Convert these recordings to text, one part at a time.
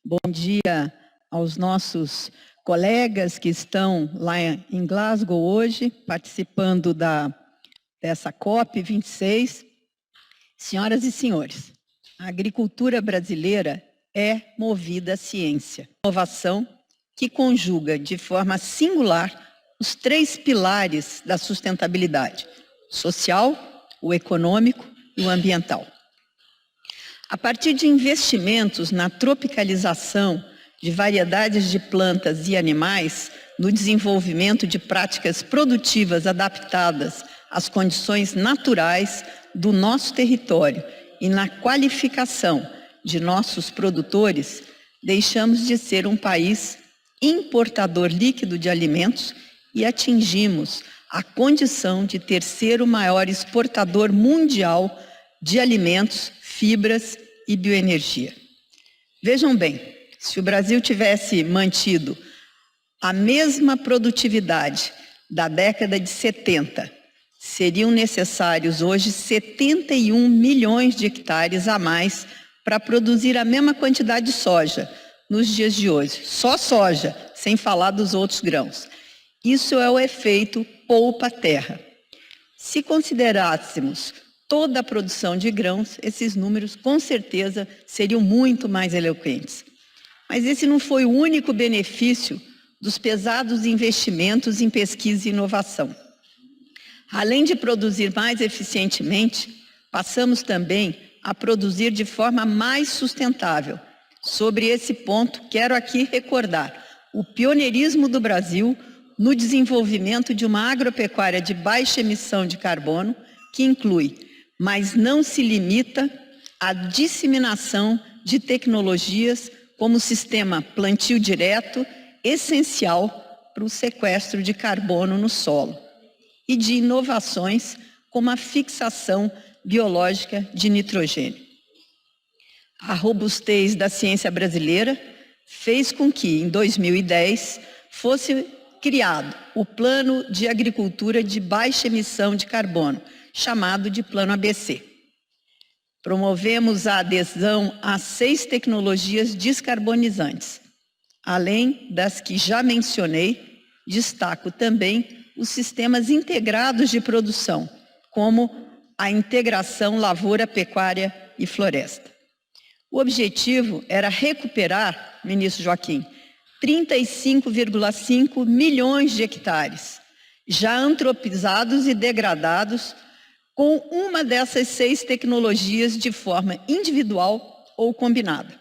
Bom dia aos nossos colegas que estão lá em Glasgow hoje, participando dessa COP26. Senhoras e senhores, a agricultura brasileira é movida à ciência, inovação que conjuga de forma singular os três pilares da sustentabilidade: o social, o econômico e o ambiental. A partir de investimentos na tropicalização de variedades de plantas e animais, no desenvolvimento de práticas produtivas adaptadas às condições naturais do nosso território e na qualificação de nossos produtores, deixamos de ser um país importador líquido de alimentos e atingimos a condição de terceiro maior exportador mundial de alimentos, fibras e bioenergia. Vejam bem, se o Brasil tivesse mantido a mesma produtividade da década de 70, seriam necessários hoje 71 milhões de hectares a mais para produzir a mesma quantidade de soja nos dias de hoje. Só soja, sem falar dos outros grãos. Isso é o efeito poupa-terra. Se considerássemos toda a produção de grãos, esses números com certeza seriam muito mais eloquentes. Mas esse não foi o único benefício dos pesados investimentos em pesquisa e inovação. Além de produzir mais eficientemente, passamos também a produzir de forma mais sustentável. Sobre esse ponto, quero aqui recordar o pioneirismo do Brasil no desenvolvimento de uma agropecuária de baixa emissão de carbono, que inclui, mas não se limita, à disseminação de tecnologias como o sistema plantio direto, essencial para o sequestro de carbono no solo, e de inovações como a fixação biológica de nitrogênio. A robustez da ciência brasileira fez com que, em 2010, fosse criado o Plano de Agricultura de Baixa Emissão de Carbono, chamado de Plano ABC. Promovemos a adesão a 6 tecnologias descarbonizantes. Além das que já mencionei, destaco também os sistemas integrados de produção, como a integração lavoura, pecuária e floresta. O objetivo era recuperar, ministro Joaquim, 35,5 milhões de hectares, já antropizados e degradados, com uma dessas 6 tecnologias de forma individual ou combinada.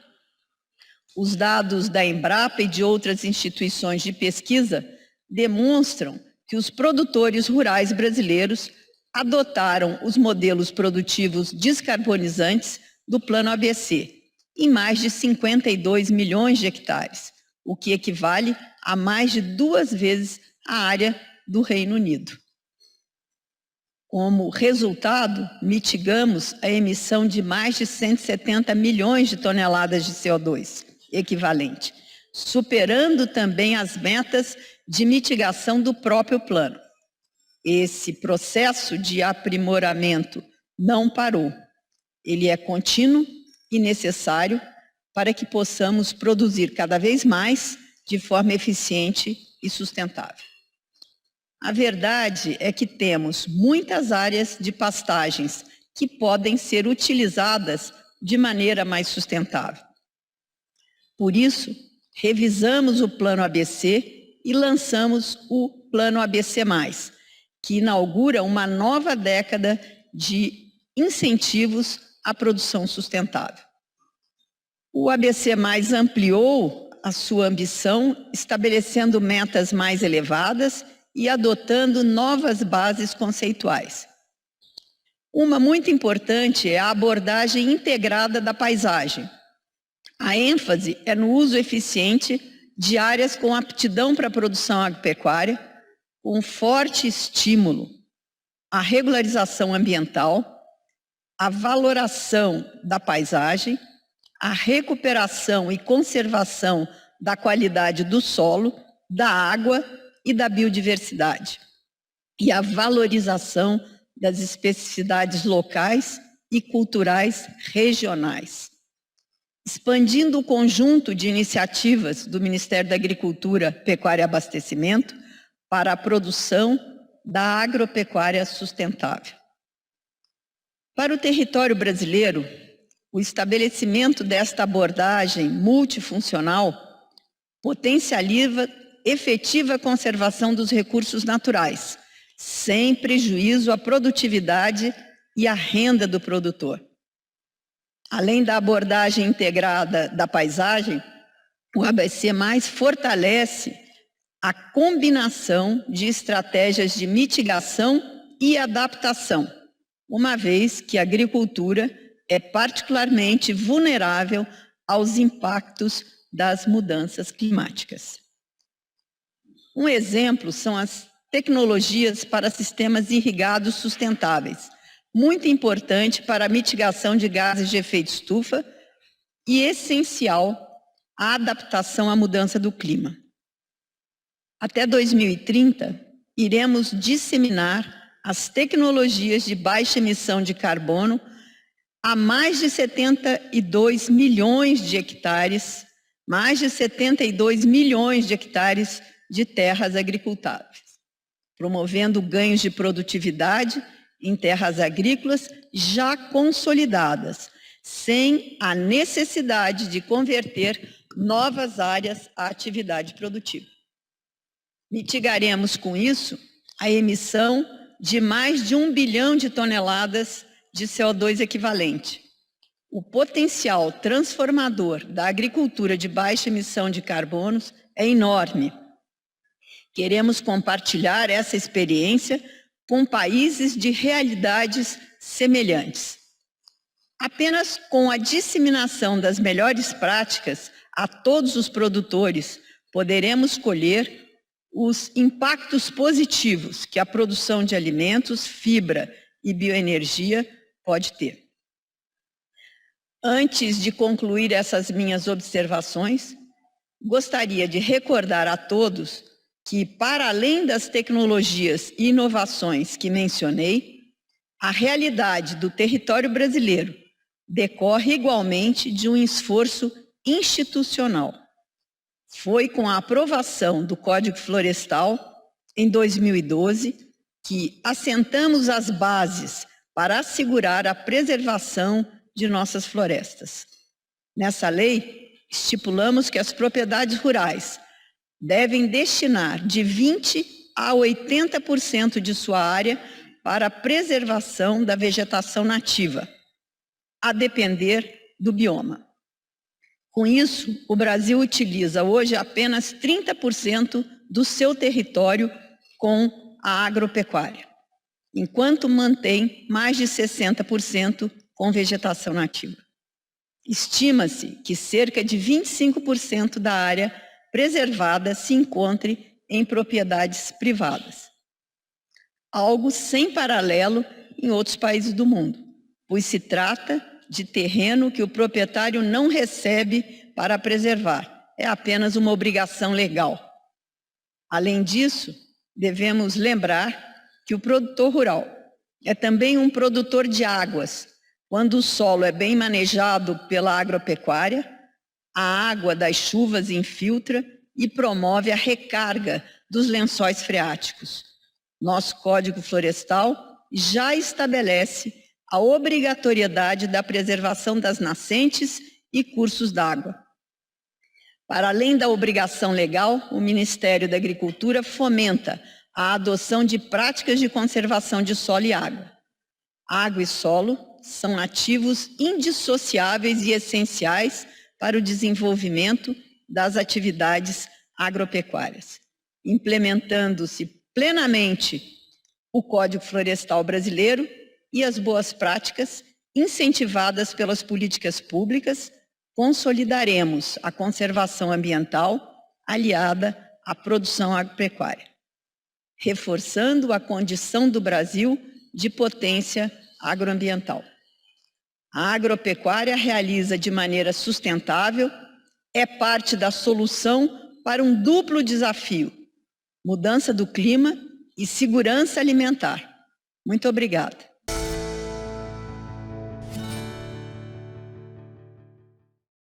Os dados da Embrapa e de outras instituições de pesquisa demonstram que os produtores rurais brasileiros adotaram os modelos produtivos descarbonizantes do Plano ABC, em mais de 52 milhões de hectares, o que equivale a mais de 2 vezes a área do Reino Unido. Como resultado, mitigamos a emissão de mais de 170 milhões de toneladas de CO2 equivalente, superando também as metas de mitigação do próprio plano. Esse processo de aprimoramento não parou. Ele é contínuo e necessário para que possamos produzir cada vez mais de forma eficiente e sustentável. A verdade é que temos muitas áreas de pastagens que podem ser utilizadas de maneira mais sustentável. Por isso, revisamos o Plano ABC e lançamos o Plano ABC+, que inaugura uma nova década de incentivos à produção sustentável. O ABC+ ampliou a sua ambição, estabelecendo metas mais elevadas e adotando novas bases conceituais. Uma muito importante é a abordagem integrada da paisagem. A ênfase é no uso eficiente de áreas com aptidão para a produção agropecuária, com forte estímulo à regularização ambiental, à valoração da paisagem, à recuperação e conservação da qualidade do solo, da água e da biodiversidade, e a valorização das especificidades locais e culturais regionais. expandindo o conjunto de iniciativas do Ministério da Agricultura, Pecuária e Abastecimento para a produção da agropecuária sustentável. Para o território brasileiro, o estabelecimento desta abordagem multifuncional potencializa efetiva conservação dos recursos naturais, sem prejuízo à produtividade e à renda do produtor. Além da abordagem integrada da paisagem, o ABC+ fortalece a combinação de estratégias de mitigação e adaptação, uma vez que a agricultura é particularmente vulnerável aos impactos das mudanças climáticas. Um exemplo são as tecnologias para sistemas irrigados sustentáveis, muito importante para a mitigação de gases de efeito estufa e essencial à adaptação à mudança do clima. Até 2030, iremos disseminar as tecnologias de baixa emissão de carbono a mais de 72 milhões de hectares, mais de 72 milhões de hectares de terras agricultáveis, promovendo ganhos de produtividade em terras agrícolas já consolidadas, sem a necessidade de converter novas áreas à atividade produtiva. Mitigaremos com isso a emissão de mais de 1 bilhão de toneladas de CO2 equivalente. O potencial transformador da agricultura de baixa emissão de carbonos é enorme. Queremos compartilhar essa experiência com países de realidades semelhantes. Apenas com a disseminação das melhores práticas a todos os produtores, poderemos colher os impactos positivos que a produção de alimentos, fibra e bioenergia pode ter. Antes de concluir essas minhas observações, gostaria de recordar a todos que, para além das tecnologias e inovações que mencionei, a realidade do território brasileiro decorre igualmente de um esforço institucional. Foi com a aprovação do Código Florestal, em 2012, que assentamos as bases para assegurar a preservação de nossas florestas. Nessa lei, estipulamos que as propriedades rurais devem destinar de 20% a 80% de sua área para a preservação da vegetação nativa, a depender do bioma. Com isso, o Brasil utiliza hoje apenas 30% do seu território com a agropecuária, enquanto mantém mais de 60% com vegetação nativa. Estima-se que cerca de 25% da área preservada se encontre em propriedades privadas. Algo sem paralelo em outros países do mundo, pois se trata de terreno que o proprietário não recebe para preservar, é apenas uma obrigação legal. Além disso, devemos lembrar que o produtor rural é também um produtor de águas. Quando o solo é bem manejado pela agropecuária, a água das chuvas infiltra e promove a recarga dos lençóis freáticos. Nosso Código Florestal já estabelece a obrigatoriedade da preservação das nascentes e cursos d'água. Para além da obrigação legal, o Ministério da Agricultura fomenta a adoção de práticas de conservação de solo e água. Água e solo são ativos indissociáveis e essenciais para o desenvolvimento das atividades agropecuárias. Implementando-se plenamente o Código Florestal brasileiro e as boas práticas incentivadas pelas políticas públicas, consolidaremos a conservação ambiental aliada à produção agropecuária, reforçando a condição do Brasil de potência agroambiental. A agropecuária realiza de maneira sustentável, é parte da solução para um duplo desafio: mudança do clima e segurança alimentar. Muito obrigada.